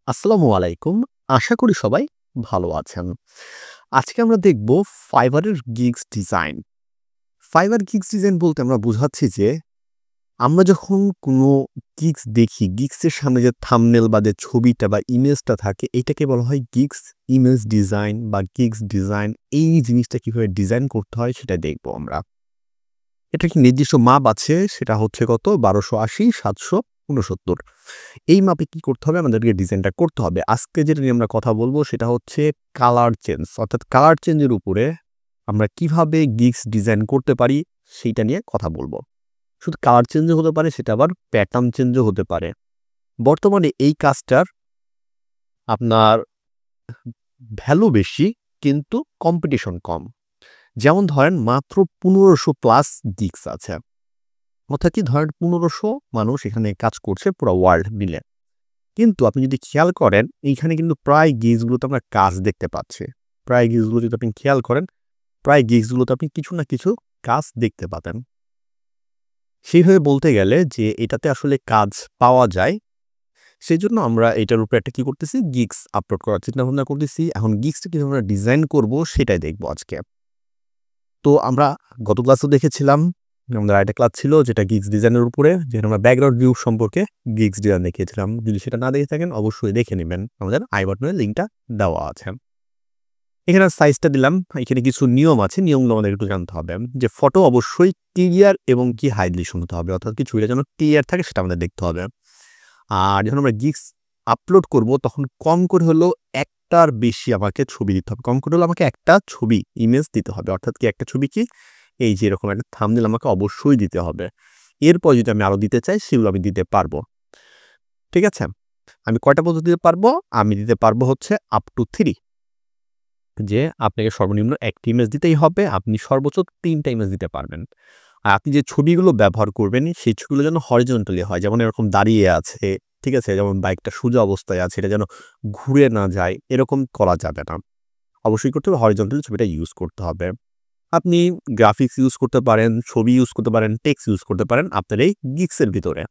আসসালামু আলাইকুম। আশা করি সবাই ভালো আছেন। আজকে আমরা দেখব ফাইবারের gigs design. Fibre gigs design বলতে আমরা বুঝাচ্ছি যে আমরা যখন কোনো গিগস দেখি, গিগসের সামনে যে থাম্বনেল বা যে ছবিটা বা ইমেজটা থাকে এটাকে বলা হয় গিগস ইমেজ ডিজাইন বা গিগস ডিজাইন। এই জিনিসটা কিভাবে ডিজাইন করতে হয় সেটা দেখব আমরা। এটা কি নির্দিষ্ট মাপ আছে সেটা হচ্ছে কত ১২৮০ ৭৬৯। এই মাপে কি করতে হবে আমাদেরকে ডিজাইনটা করতে হবে। আজকে যেটা নিয়ে আমরা কথা বলবো সেটা হচ্ছে কালার চেঞ্জ। অর্থাৎ কালার চেঞ্জের উপরে আমরা কিভাবে গিগস ডিজাইন করতে পারি সেইটা নিয়ে কথা বলবো। শুধু কালার চেঞ্জও হতে পারে সেটা আবার প্যাটার্ন চেঞ্জও হতে পারে। বর্তমানে এই কাজটার আপনার ভ্যালু বেশি কিন্তু কম্পিটিশন কম। যেমন ধরেন মাত্র ১৫০০ প্লাস গিগস আছে। অর্থাৎ কি ধরেন ১৫০০ মানুষ এখানে কাজ করছে পুরা ওয়ার্ল্ড মিলে। কিন্তু আপনি যদি খেয়াল করেন এইখানে কিন্তু প্রায় গিগসগুলোতে আমরা কাজ দেখতে পাচ্ছি। প্রায় গিগসগুলো যদি আপনি খেয়াল করেন, প্রায় গিগসগুলোতে আপনি কিছু না কিছু কাজ দেখতে পাবেন। সেইভাবে বলতে গেলে যে এটাতে আসলে কাজ পাওয়া যায়, সেজন্য আমরা এটার উপরে একটা কি করতেছি গিগস আপলোড করার চিন্তাভাবনা করতেছি। এখন গিগসটা কিভাবে আমরা ডিজাইন করব সেটাই দেখব আজকে। তো আমরা গত ক্লাসেও দেখেছিলাম, আমাদের আরেকটা ক্লাস ছিল যেটা গিগস ডিজাইনের উপরে, যেখানে আমরা ব্যাকগ্রাউন্ড ভিউ সম্পর্কে গিগস ডিজাইন দেখিয়েছিলাম। যদি সেটা না দেখে থাকেন অবশ্যই দেখে নেবেন, আমাদের আই বাটনে লিঙ্কটা দেওয়া আছে। এখানে সাইজটা দিলাম, এখানে কিছু নিয়ম আছে, নিয়মগুলো আমাদের একটু জানতে হবে। যে ফটো অবশ্যই ক্লিয়ার এবং কি হাই রেজোলিউশন হতে হবে, অর্থাৎ কি ছবিটা যেন ক্লিয়ার থাকে সেটা আমাদের দেখতে হবে। আর যখন আমরা গিগস আপলোড করব তখন কম করে হলেও একটার বেশি আমাকে ছবি দিতে হবে। কম করে হলেও আমাকে একটা ছবি ইমেজ দিতে হবে। অর্থাৎ কি একটা ছবি কি এই যে এরকম একটা থাম্বনেল আমাকে অবশ্যই দিতে হবে। এরপর যদি আমি আরো দিতে চাই সেগুলো আমি দিতে পারবো। ঠিক আছে? আমি কয়টা পর্যন্ত দিতে পারবো? আমি দিতে পারবো হচ্ছে আপ টু 3। যে আপনাকে সর্বনিম্ন ১টি ইমেজ দিতেই হবে। আপনি সর্বোচ্চ ৩টা ইমেজ দিতে পারবেন। আর আপনি যে ছবিগুলো ব্যবহার করবেন সেই ছবিগুলো যেন হরিজন্টালি হয়। যেমন এরকম দাঁড়িয়ে আছে, ঠিক আছে? যেমন বাইকটা সোজা অবস্থায় আছে, এটা যেন ঘুরে না যায়, এরকম করা যাবে না। অবশ্যই করতে হবে হরিজন্টালি ছবিটা ইউজ করতে হবে। আপনি গ্রাফিক্স ইউজ করতে পারেন, ছবি ইউজ করতে পারেন, টেক্সট ইউজ করতে পারেন আপনার এই গিগসের ভিতরে।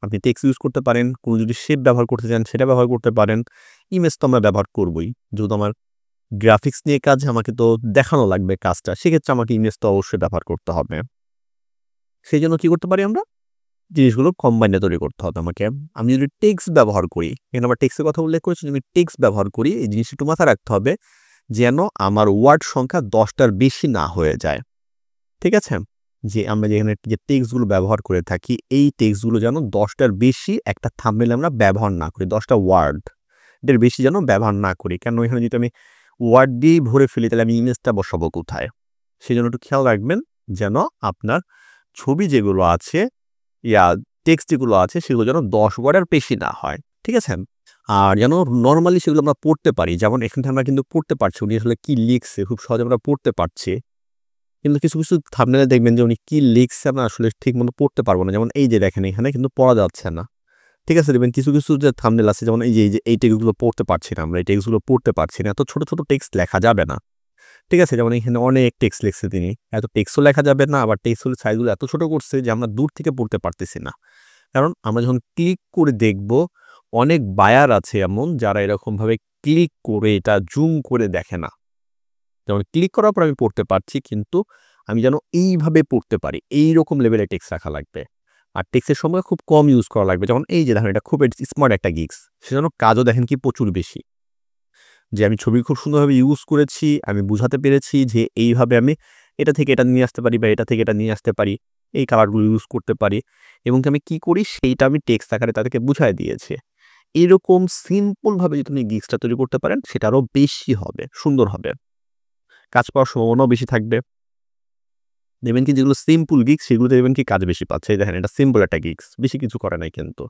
আপনি টেক্সট ইউজ করতে পারেন, কোনো যদি শেপ ব্যবহার করতে চান সেটা ব্যবহার করতে পারেন। ইমেজ তো আমরা ব্যবহার করবই। যেহেতু আমার গ্রাফিক্স নিয়ে কাজ, আমাকে তো দেখানো লাগবে কাজটা। সেক্ষেত্রে আমাকে ইমেজ তো অবশ্যই ব্যবহার করতে হবে। সেজন্য কি করতে পারি আমরা? জিনিসগুলো কম্বাইনে তৈরি করতে হবে আমাকে। আমি যদি টেক্সট ব্যবহার করি, এখানে আবার টেক্সটের কথা উল্লেখ করেছি, যদি টেক্সট ব্যবহার করি এই জিনিসটা একটু মাথায় রাখতে হবে যেন আমার ওয়ার্ড সংখ্যা ১০টার বেশি না হয়ে যায়। ঠিক আছে? যে আমরা যেখানে যে টেক্সটগুলো ব্যবহার করে থাকি, এই টেক্সটগুলো যেন ১০টার বেশি একটা থাম্বনেইলে আমরা ব্যবহার না করি। ১০টা ওয়ার্ড এর বেশি যেন ব্যবহার না করি। কেন এখানে যদি আমি ওয়ার্ড দিয়েই ভরে ফেলি তাহলে আমি ইমেজটা বসাবো কোথায়? সেজন্য একটু খেয়াল রাখবেন যেন আপনার ছবি যেগুলো আছে ইয়া টেক্সট যেগুলো আছে সেগুলো যেন ১০ ওয়ার্ডের বেশি না হয়। ঠিক আছে? আর যেন নরমালি সেগুলো আমরা পড়তে পারি। যেমন এখানে আমরা কিন্তু পড়তে পারছি উনি আসলে কি লিখছে খুব সহজে আমরা পড়তে পারছি। কিন্তু কিছু, কিছু থাম্বনেইলে দেখবেন যে উনি কি লিখছে আমরা আসলে ঠিকমতো পড়তে পারব না। যেমন এই যে দেখেন এখানে কিন্তু পড়া যাচ্ছে না। ঠিক আছে? দেখবেন কিছু, কিছু যে থাম্বনেইল আছে যেমন এই টেক্সটগুলো পড়তে পারছি না আমরা। এই টেক্সটগুলো পড়তে পারছি না। এত ছোট, ছোট টেক্সট লেখা যাবে না। ঠিক আছে? যেমন এখানে অনেক টেক্সট লিখছে তিনি। এত টেক্সটও লেখা যাবে না, আবার টেক্সটের সাইজগুলো এত ছোট করছে যে আমরা দূর থেকে পড়তে পারতেছি না। কারণ আমরা যখন ক্লিক করে দেখব, অনেক বায়ার আছে এমন যারা এরকমভাবে ক্লিক করে এটা জুম করে দেখে না। যেমন ক্লিক করার পর আমি পড়তে পারছি কিন্তু আমি যেন এইভাবে পড়তে পারি, এইরকম লেভেলের টেক্সট রাখা লাগবে। আর টেক্সটের সময় খুব কম ইউজ করা লাগবে। যেমন এই যে দেখেন এটা খুব স্মার্ট একটা গিগস। সেজন্য কাজও দেখেন কি প্রচুর বেশি। যে আমি ছবি খুব সুন্দরভাবে ইউজ করেছি, আমি বুঝাতে পেরেছি যে এইভাবে আমি এটা থেকে এটা নিয়ে আসতে পারি বা এটা থেকে এটা নিয়ে আসতে পারি। এই কালারগুলো ইউজ করতে পারি এবং আমি কি করি সেইটা আমি টেক্সট আকারে তাদেরকে বুঝায় দিয়েছি। এরকম সিম্পলভাবে যদি আপনি গিগসটা তৈরি করতে পারেন সেটা আরো বেশি হবে, সুন্দর হবে। কাজ পাওয়ার সম্ভাবনাও বেশি থাকবে। দেখবেন কি যেগুলো সিম্পল গিগস সেগুলোতে দেখবেন কি কাজ বেশি পাচ্ছে। এই দেখেন এটা সিম্পল একটা গিগস। বেশি কিছু করে নাই কিন্তু।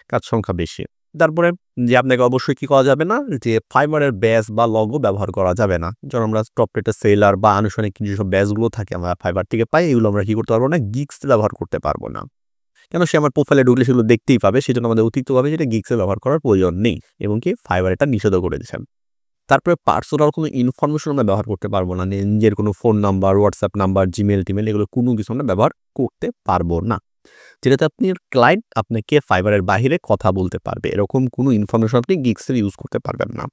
কাজ সংখ্যা বেশি। তারপরে যে আপনাকে অবশ্যই কি করা যাবে না যে ফাইবারের ব্যাজ বা লোগো ব্যবহার করা যাবে না। যখন আমরা কর্পোরেট সেলার বা আনুষ্ঠানিক যেসব ব্যাজগুলো থাকে আমরা ফাইবার থেকে পাই এগুলো আমরা কি করতে পারবো না গিগস ব্যবহার করতে পারবো না। কেন সে আমার প্রোফাইলে ঢুকলে সেগুলো দেখতেই পাবে। সেজন্য আমাদের অতিরিক্তভাবে সেটা গিগসে ব্যবহার করার প্রয়োজন নেই এবং কি ফাইবার এটা নিষেধও করে দিয়েছেন। তারপরে পার্সোনাল কোনো ইনফরমেশন আমরা ব্যবহার করতে পারবো না। নিজের কোনো phone number, WhatsApp number, Gmail এগুলো কোনো কিছু আমরা ব্যবহার করতে পারবো না। যেটাতে আপনার ক্লায়েন্ট আপনাকে ফাইবারের বাহিরে কথা বলতে পারবে। এরকম কোনো ইনফরমেশন আপনি গিগসে ইউজ করতে পারবেন না।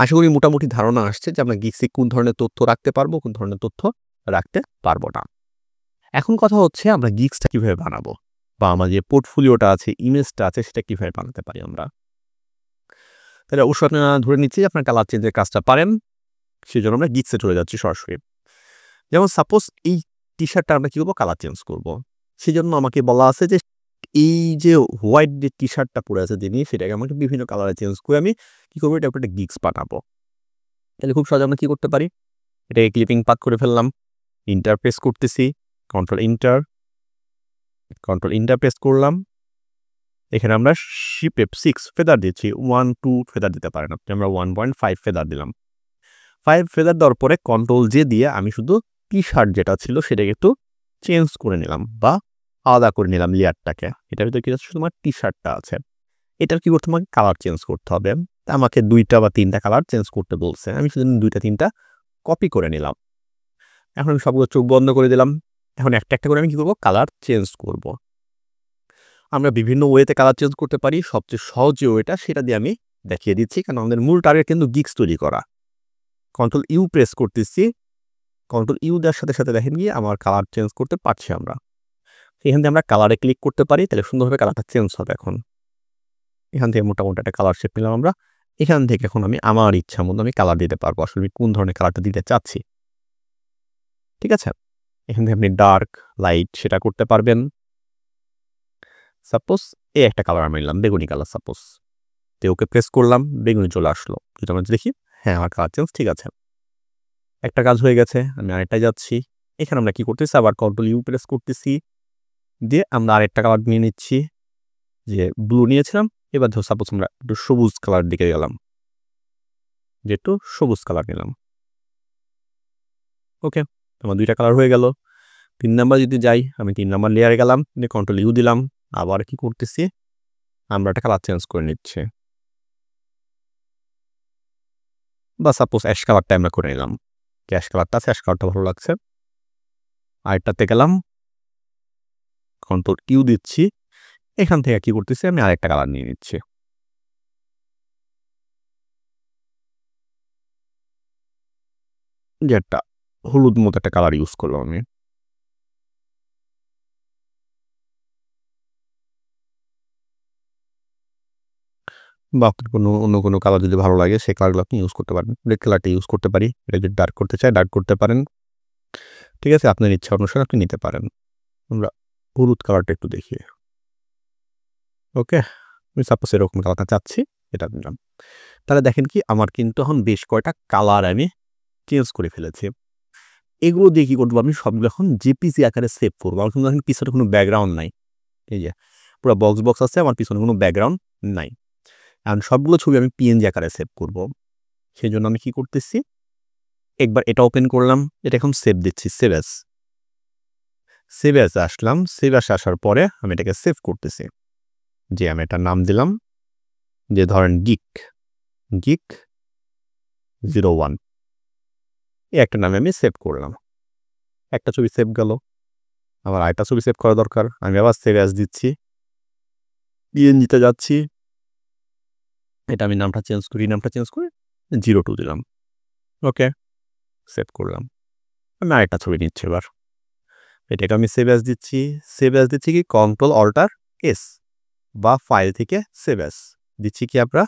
আশা করি মোটামুটি ধারণা আসছে যে আমরা গিগসে কোন ধরনের তথ্য রাখতে পারবো, কোন ধরনের তথ্য রাখতে পারবো না। এখন কথা হচ্ছে আমরা গিগসটা কিভাবে বানাবো? বা আমার যে পোর্টফোলিওটা আছে, ইমেজটা আছে সেটা কিভাবে বানাতে পারি আমরা? তাহলে অবশ্যই আপনারা ধরে নিচ্ছি যে আপনার কালার চেঞ্জের কাজটা পারেন। সেজন্য আমরা গিগসে চলে যাচ্ছি সরাসরি। যেমন সাপোজ এই টি-শার্টটা আমরা কি করব? কালার চেঞ্জ করব। সেজন্য আমাকে বলা আছে যে এই যে হোয়াইট যে টি-শার্টটা পরে আছে যিনি সেটাকে আমাকে বিভিন্ন কালারে চেঞ্জ করে আমি কি করব? এটার উপর একটা গিগস বানাবো। তাহলে খুব সহজে আমরা কি করতে পারি? এটাকে ক্লিপিং পাথ করে ফেললাম। ইন্টার প্রেস করতেছি। কন্ট্রোল ইন্টার প্রেস করলাম। এখানে আমরা শিপে 6 ফেদার দিচ্ছি। 1, 2 ফেদার দিতে পারেন আপনি। আমরা 1.5 ফেদার দিলাম। 5 ফেদার দেওয়ার পরে কন্ট্রোল জে দিয়ে আমি শুধু টি-শার্ট যেটা ছিল সেটাকে একটু চেঞ্জ করে নিলাম বা আলাদা করে নিলাম লেয়ারটাকে। এটার ভিতরে কি আছে? শুধুমাত্র টি-শার্টটা আছে। এটার কি করতে হবে? আমাকে কালার চেঞ্জ করতে হবে। আমাকে 2টা বা 3টা কালার চেঞ্জ করতে বলছে। আমি শুধু 2টা 3টা কপি করে নিলাম। এখন আমি সবগুলো চোখ বন্ধ করে দিলাম। এখন একটা, একটা করে আমি কি করব? কালার চেঞ্জ করব। আমরা বিভিন্ন ওয়েতে কালার চেঞ্জ করতে পারি। সবচেয়ে সহজ যে ওয়েটা সেটা দিয়ে আমি দেখিয়ে দিচ্ছি। কারণ আমাদের মূল টার্গেট কিন্তু গিগস তৈরি করা। কন্ট্রোল ইউ প্রেস করতেছি। কন্ট্রোল ইউ দেওয়ার সাথে, সাথে দেখেন গিয়ে আমার কালার চেঞ্জ করতে পারছি আমরা। এখান থেকে আমরা কালারে ক্লিক করতে পারি। তাহলে সুন্দরভাবে কালারটা চেঞ্জ হবে এখন। এখান থেকে মোটামুটি একটা কালার শেপ নিলাম আমরা। এখান থেকে এখন আমি আমার ইচ্ছা মতো আমি কালার দিতে পারবো। আসলে আমি কোন ধরনের কালারটা দিতে চাচ্ছি। ঠিক আছে? এখান থেকে আপনি ডার্ক, লাইট সেটা করতে পারবেন। সাপোজ এই একটা কালার আমি নিলাম, বেগুনি কালার সাপোজ। তো ওকে প্রেস করলাম, বেগুনি চলে আসলো। যদি আমরা দেখি, হ্যাঁ আমার কালার চেঞ্জ ঠিক আছে। একটা কাজ হয়ে গেছে, আমি আরেকটায় যাচ্ছি। এখানে আমরা কি করতেছি? আবার কন্ট্রোল ইউ প্রেস করতেছি। দিয়ে আমরা আরেকটা কালার নিয়ে নিচ্ছি। যে ব্লু নিয়েছিলাম, এবার ধরো সাপোজ আমরা একটু সবুজ কালার দিকে গেলাম। যে একটু সবুজ কালার নিলাম। ওকে, আমার 2টা কালার হয়ে গেল। 3 নাম্বার যদি যাই, আমি 3 নাম্বার লেয়ারে গেলাম, দিয়ে কন্ট্রোল ইউ দিলাম। আবার কি করতেছি? আমরা একটা কালার চেঞ্জ করে নিচ্ছি। বা সাপোজ অ্যাশ কালারটা আমরা করে নিলাম। অ্যাশ কালারটা আছে, অ্যাশ কালারটা ভালো লাগছে। আরেকটাতে গেলাম, কন্ট্রোল ইউ দিচ্ছি। এখান থেকে কি করতেছি? আমি আরেকটা কালার নিয়ে নিচ্ছি। যে একটা হলুদ মতো একটা কালার ইউজ করলাম আমি। বা আপনার অন্য কোনো কালার যদি ভালো লাগে সেই কালারগুলো আপনি ইউজ করতে পারেন। রেড কালারটা ইউজ করতে পারি। এটা যদি ডার্ক করতে চাই ডার্ক করতে পারেন। ঠিক আছে? আপনার ইচ্ছা অনুসারে আপনি নিতে পারেন। আমরা হলুদ কালারটা একটু দেখি। ওকে? আমি সাপোজ এরকম কালারটা চাচ্ছি, এটা নিলাম। তাহলে দেখেন কি আমার কিন্তু এখন বেশ কয়টা কালার আমি চেঞ্জ করে ফেলেছি। এগুলো দিয়ে কি করবো? আমি সবগুলো এখন জেপিজি আকারে সেভ করবো। আমার কিন্তু এখন পিছনে কোনো ব্যাকগ্রাউন্ড নাই। এই যে পুরো বক্স আছে, আমার পিছনে কোনো ব্যাকগ্রাউন্ড নাই। এখন সবগুলো ছবি আমি পিএনজি আকারে সেভ করব। সেজন্য আমি কি করতেছি? একবার এটা ওপেন করলাম, এটা এখন সেভ দিচ্ছি, সেভ অ্যাজ। সেভ অ্যাজ আসলাম, সেভ অ্যাজ আসার পরে আমি এটাকে সেভ করতেছি। যে আমি এটার নাম দিলাম, যে ধরেন গিক 01 এই একটা নামে আমি সেভ করলাম। একটা ছবি সেভ গেল। আবার আরেকটা ছবি সেভ করা দরকার। আমি আবার সেভ অ্যাজ দিচ্ছি। পিএনজিতে যাচ্ছি। এটা আমি নামটা চেঞ্জ করি 02 দিলাম। ওকে, সেভ করলাম। আমি আরেকটা ছবি নিচ্ছি এবার। এটাকে আমি সেভ অ্যাজ দিচ্ছি। সেভ অ্যাজ দিচ্ছি কি কন্ট্রোল অল্টার এস বা ফাইল থেকে সেভ অ্যাজ দিচ্ছি কি আমরা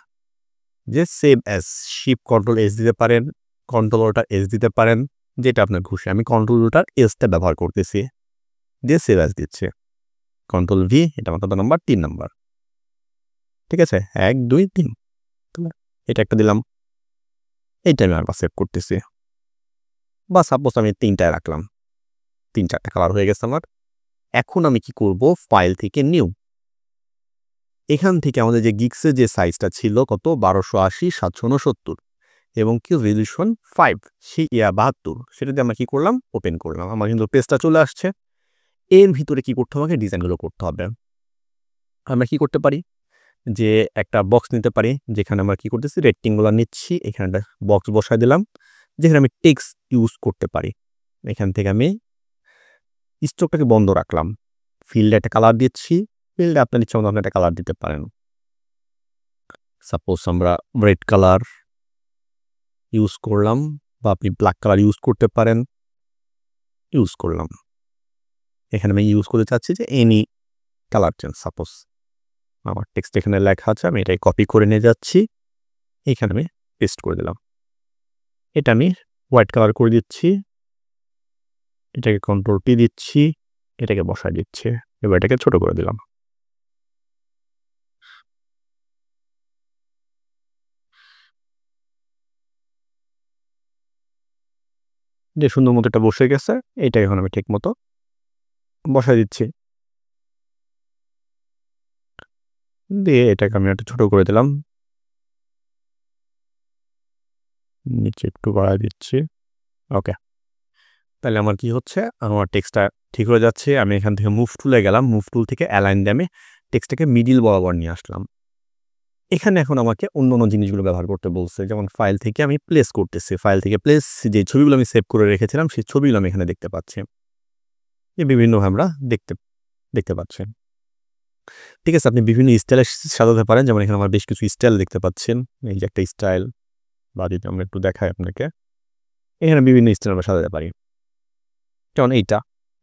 যে save as shift control S দিতে পারেন, কন্ট্রোল অল্টার এস দিতে পারেন, যেটা আপনার খুশি। আমি কন্ট্রোল অল্টার এসটা ব্যবহার করতেছি। দিয়ে সেভ অ্যাজ দিচ্ছে। কন্ট্রোল ভি, এটা আমার নাম্বার 3 নাম্বার। ঠিক আছে? 1 2 3। এটা একটা দিলাম। এইটা আমি আবার সেভ করতেছি। বা সাপোজ আমি 3টায় রাখলাম। 3-4টা কালার হয়ে গেছে আমার। এখন আমি কি করব? ফাইল থেকে নিউ। এখান থেকে আমাদের যে গিগসের যে সাইজটা ছিল কত? 1280 769 এবং কি রেজলিউশন 5 72, সেটা দিয়ে আমরা কি করলাম? ওপেন করলাম। আমার কিন্তু পেজটা চলে আসছে। এর ভিতরে কি করতে হবে? আমাকে ডিজাইনগুলো করতে হবে। আমরা কি করতে পারি? যে একটা বক্স নিতে পারি, যেখানে আমরা কি করতেছি? রেক্টেঙ্গুলার নিচ্ছি। এখানে একটা বক্স বসায় দিলাম, যেখানে আমি টেক্সট ইউজ করতে পারি। এখান থেকে আমি স্ট্রোকটাকে বন্ধ রাখলাম। ফিল্ডে একটা কালার দিচ্ছি, ফিল্ডে আপনার ইচ্ছা মতো আপনি একটা কালার দিতে পারেন। সাপোজ আমরা রেড কালার ইউজ করলাম, বা আপনি ব্ল্যাক কালার ইউজ করতে পারেন, ইউজ করলাম। এখানে আমি ইউজ করতে চাচ্ছি যে এনি কালার চেঞ্জ। সাপোজ আমার টেক্সট এখানে লেখা আছে, আমি এটাই কপি করে নিয়ে যাচ্ছি, এখানে আমি পেস্ট করে দিলাম। এটা আমি হোয়াইট কালার করে দিচ্ছি, এটাকে কন্ট্রোল টি দিচ্ছি, এটাকে বসায় দিচ্ছি, এবার এটাকে ছোট করে দিলাম। যে সুন্দর মতো এটা বসে গেছে, এটা এখন আমি ঠিক মতো বসায় দিচ্ছি, দিয়ে এটাকে আমি একটা ছোট করে দিলাম, নিচে একটু বাড়ায় দিচ্ছি। ওকে, তাহলে আমার কি হচ্ছে, আমার টেক্সটটা ঠিক হয়ে যাচ্ছে। আমি এখান থেকে মুভ টুলে গেলাম, মুভ টুল থেকে অ্যালাইন দিয়ে আমি টেক্সটটাকে মিডিল বরাবর নিয়ে আসলাম। এখানে এখন আমাকে অন্য অন্য জিনিসগুলো ব্যবহার করতে বলছে, যেমন ফাইল থেকে আমি প্লেস করতেছি, ফাইল থেকে প্লেস, যে ছবিগুলো আমি সেভ করে রেখেছিলাম সেই ছবিগুলো আমি এখানে দেখতে পাচ্ছি, বিভিন্নভাবে আমরা দেখতে পাচ্ছেন। ঠিক আছে, আপনি বিভিন্ন স্টাইলে সাজাতে পারেন, যেমন এখানে আমার বেশ কিছু স্টাইল দেখতে পাচ্ছেন, এই যে একটা স্টাইল, বা যদি আমরা একটু দেখাই আপনাকে, এখানে বিভিন্ন স্টাইল আমরা সাজাতে পারি। যেমন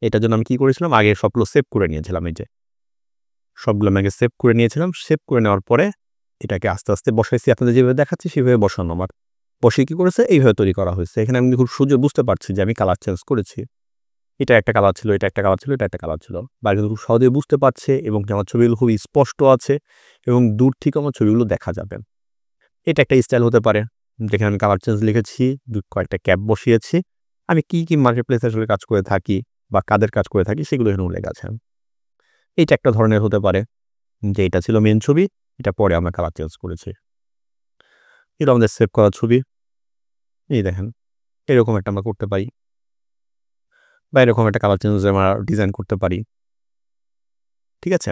এটার জন্য আমি কি করেছিলাম, আগে সবগুলো সেভ করে নিয়েছিলাম, এই যে সবগুলো আমি আগে সেভ করে নিয়েছিলাম। সেভ করে নেওয়ার পরে এটাকে আস্তে আস্তে বসাইছি, আপনাদের যেভাবে দেখাচ্ছি সেভাবে বসানো। আমার বসে কি করেছে, এইভাবে তৈরি করা হয়েছে। এখানে আমি খুব সহজে বুঝতে পারছি যে আমি কালার চেঞ্জ করেছি, এটা একটা কালার ছিল, এটা একটা কালার ছিল, এটা একটা কালার ছিল, বা কিন্তু খুব সহজে বুঝতে পারছে, এবং আমার ছবিগুলো খুব স্পষ্ট আছে, এবং দূর থেকে আমার ছবিগুলো দেখা যাবে। এটা একটা স্টাইল হতে পারে, যেখানে আমি কালার চেঞ্জ লিখেছি, কয়েকটা ক্যাপ বসিয়েছি, আমি কি মার্কেটপ্লেসে আসলে কাজ করে থাকি বা কাদের কাজ করে থাকি সেগুলো এখানে উল্লেখ আছে। এইটা একটা ধরনের হতে পারে, যে এটা ছিল মেন ছবি, এটা পরে আমরা কালার চেঞ্জ করেছি। এটা আমাদের সেভ করা ছবি, এই দেখেন, এরকম একটা আমরা করতে পারি, বা এরকম একটা কালার চেঞ্জ আমরা ডিজাইন করতে পারি। ঠিক আছে,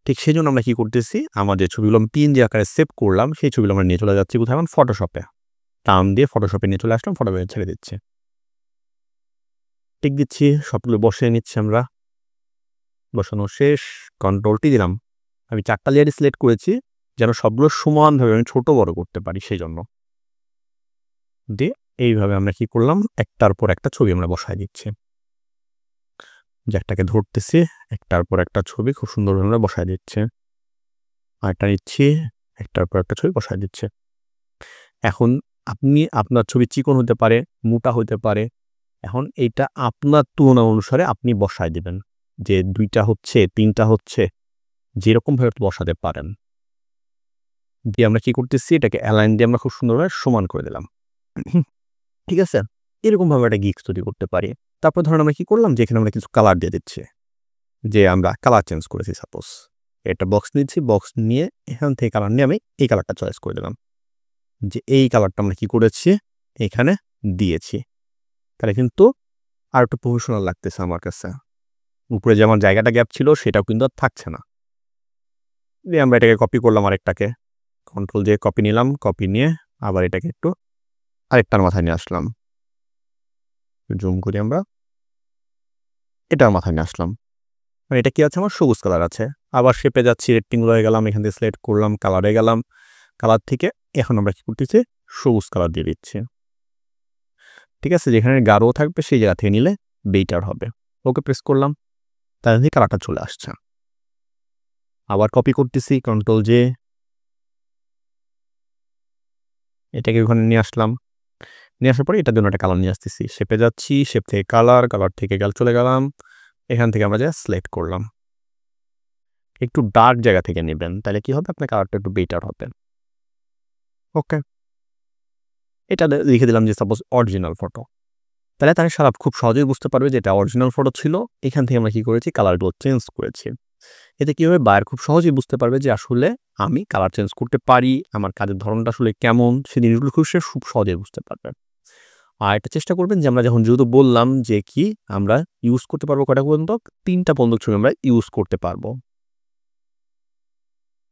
ঠিক সেই জন্য আমরা কি করতেছি, আমাদের ছবিগুলো আমি পিএনজি আকারে সেভ করলাম, সেই ছবিগুলো আমরা নিয়ে চলে যাচ্ছি কোথায়, এখন ফটোশপে, টার্ম দিয়ে ফটোশপে নিয়ে চলে আসলাম, ফটোশপে ছেড়ে দিচ্ছি, টিক দিচ্ছি, সবগুলো বসিয়ে নিচ্ছি আমরা। বসানো শেষ, কন্ট্রোল টি দিলাম। আমি 4টা লেয়ারই সিলেক্ট করেছি, যেন সবগুলো সমানভাবে আমি ছোট বড় করতে পারি, সেই জন্য দিয়ে এইভাবে আমরা কি করলাম, একটার পর একটা ছবি আমরা বসায় দিচ্ছি, যে একটাকে ধরতেছি, একটার পর একটা ছবি খুব সুন্দরভাবে আমরা বসায় দিচ্ছি, আরেকটা নিচ্ছি, একটার পর একটা ছবি বসায় দিচ্ছে। এখন আপনি আপনার ছবি চিকন হতে পারে, মোটা হতে পারে, এখন এইটা আপনার তুলনা অনুসারে আপনি বসায় দিবেন, যে 2টা হচ্ছে, 3টা হচ্ছে, যেরকমভাবে বসাতে পারেন। দিয়ে আমরা কি করতেছি, এটাকে অ্যালাইন দিয়ে আমরা খুব সুন্দরভাবে সমান করে দিলাম। ঠিক আছে, এরকমভাবে একটা গিগস তৈরি করতে পারি। তারপর ধরেন আমরা কি করলাম, যে এখানে আমরা কিছু কালার দিয়ে দিচ্ছি, যে আমরা কালার চেঞ্জ করেছি, সাপোজ একটা বক্স নিচ্ছি, বক্স নিয়ে এখান থেকে কালার নিয়ে আমি এই কালারটা চয়েস করে দিলাম, যে এই কালারটা আমরা কি করেছি এখানে দিয়েছি, তাহলে কিন্তু আর একটু প্রফেশনাল লাগতেছে আমার কাছে। উপরে যে আমার জায়গাটা গ্যাপ ছিল সেটাও কিন্তু আর থাকছে না। দিয়ে আমরা এটাকে কপি করলাম, আরেকটাকে কন্ট্রোল দিয়ে কপি নিলাম, কপি নিয়ে আবার এটাকে একটু আরেকটার মাথায় নিয়ে আসলাম, জুম করি আমরা, এটার মাথায় নিয়ে আসলাম, মানে এটা কি আছে, আমার সবুজ কালার আছে। আবার শেপে যাচ্ছি, রেক্টেঙ্গুল হয়ে গেলাম, এখান থেকে সিলেক্ট করলাম, কালারে গেলাম, কালার থেকে এখন আমরা কি করতেছি, সবুজ কালার দিয়ে দিচ্ছি। ঠিক আছে, যেখানে গাঢ় থাকবে সেই জায়গা থেকে নিলে বেটার হবে। ওকে প্রেস করলাম, তাহলে থেকে কালারটা চলে আসছে। আবার কপি করতেছি, কন্ট্রোল জে, এটাকে ওখানে নিয়ে আসলাম, নিয়ে আসার পরে এটার জন্য একটা কালার নিয়ে আসতেছি, শেপে যাচ্ছি, শেপ থেকে কালার, কালার থেকে চলে গেলাম, এখান থেকে আমরা যা সিলেক্ট করলাম, একটু ডার্ক জায়গা থেকে নেবেন, তাহলে কি হবে, আপনার কালারটা একটু বেটার হবে। ওকে, এটা লিখে দিলাম যে সাপোজ অরিজিনাল ফটো, তাহলে তারা সারা খুব সহজেই বুঝতে পারবে যে এটা অরিজিনাল ফটো ছিল, এখান থেকে আমরা কি করেছি, কালারগুলো চেঞ্জ করেছি। এতে কি হবে, বায়ার খুব সহজেই বুঝতে পারবে যে আসলে আমি কালার চেঞ্জ করতে পারি, আমার কাজের ধরনটা আসলে কেমন, সেই জিনিসগুলো খুব সহজেই বুঝতে পারবে। আর এটা চেষ্টা করবেন যে আমরা যখন যেহেতু বললাম যে কি আমরা ইউজ করতে পারবো কয়টা পর্যন্ত, 3টা পর্যন্ত ছবি আমরা ইউজ করতে পারবো,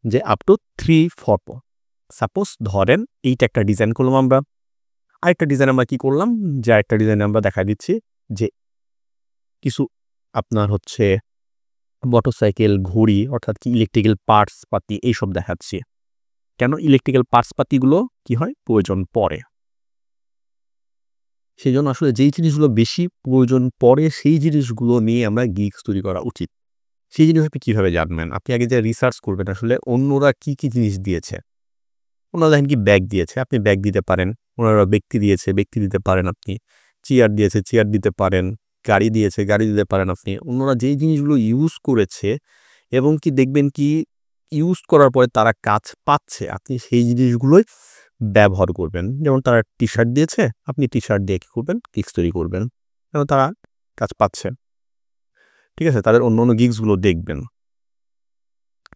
যে আপ টু 3 ফটো। সাপোজ ধরেন এইটা একটা ডিজাইন করলাম আমরা, আরেকটা ডিজাইন আমরা কি করলাম, যে আরেকটা ডিজাইন আমরা দেখা দিচ্ছি, যে কিছু আপনার হচ্ছে মোটরসাইকেল, ঘড়ি অর্থাৎ কি ইলেকট্রিক্যাল পার্টস পাতি এইসব দেখাচ্ছি। কেন ইলেকট্রিক্যাল পার্টস পাতিগুলো কি হয় প্রয়োজন পড়ে। সেজন্য আসলে যেই জিনিসগুলো বেশি প্রয়োজন পড়ে সেই জিনিসগুলো নিয়ে আমরা গিগস তৈরি করা উচিত। সেই জিনিস আপনি কিভাবে জানবেন? আপনি আগে যে রিসার্চ করবেন আসলে অন্যরা কি, কি জিনিস দিয়েছে। ওনারা দেখেন কি ব্যাগ দিয়েছে, আপনি ব্যাগ দিতে পারেন। ওনারা ব্যক্তি দিয়েছে, ব্যক্তি দিতে পারেন আপনি। চেয়ার দিয়েছে, চেয়ার দিতে পারেন। গাড়ি দিয়েছে, গাড়ি দিতে পারেন আপনি। অন্যরা যেই জিনিসগুলো ইউজ করেছে এবং কি দেখবেন কি ইউজ করার পরে তারা কাজ পাচ্ছে, আপনি সেই জিনিসগুলোই ব্যবহার করবেন। যেমন তারা টি-শার্ট দিয়েছে, আপনি টি-শার্ট দিয়ে কি করবেন? গিগস তৈরি করবেন। কারণ তারা কাজ পাচ্ছে। ঠিক আছে? তাদের অন্য গিগসগুলো দেখবেন।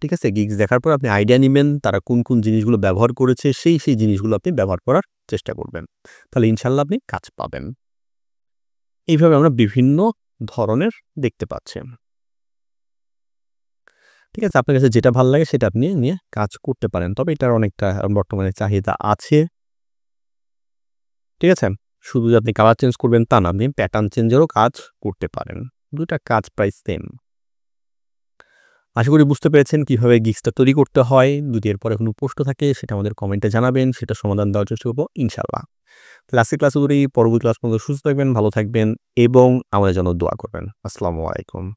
ঠিক আছে? গিগস দেখার পর আপনি আইডিয়া নিবেন তারা কোন, কোন জিনিসগুলো ব্যবহার করেছে সেই জিনিসগুলো আপনি ব্যবহার করার চেষ্টা করবেন। তাহলে ইনশাআল্লাহ আপনি কাজ পাবেন। এইভাবে আমরা বিভিন্ন ধরনের দেখতে পাচ্ছি। ঠিক আছে? আপনার কাছে যেটা ভাল লাগে সেটা আপনি নিয়ে কাজ করতে পারেন। তবে এটার অনেকটা বর্তমানে চাহিদা আছে। ঠিক আছে? শুধু যে আপনি কালার চেঞ্জ করবেন তা না, আপনি প্যাটার্ন চেঞ্জেরও কাজ করতে পারেন। ২ টা কাজ প্রায় সেম। আশা করি বুঝতে পেরেছেন কিভাবে গিগসটা তৈরি করতে হয়। যদি এরপরে কোনো প্রশ্ন থাকে সেটা আমাদের কমেন্টে জানাবেন। সেটার সমাধান দেওয়ার চেষ্টা করব ইনশাআল্লাহ। তাহলে আজকের ক্লাস পর্যন্ত সুস্থ থাকবেন, ভালো থাকবেন এবং আমাদের জন্য দোয়া করবেন। আসসালামু আলাইকুম।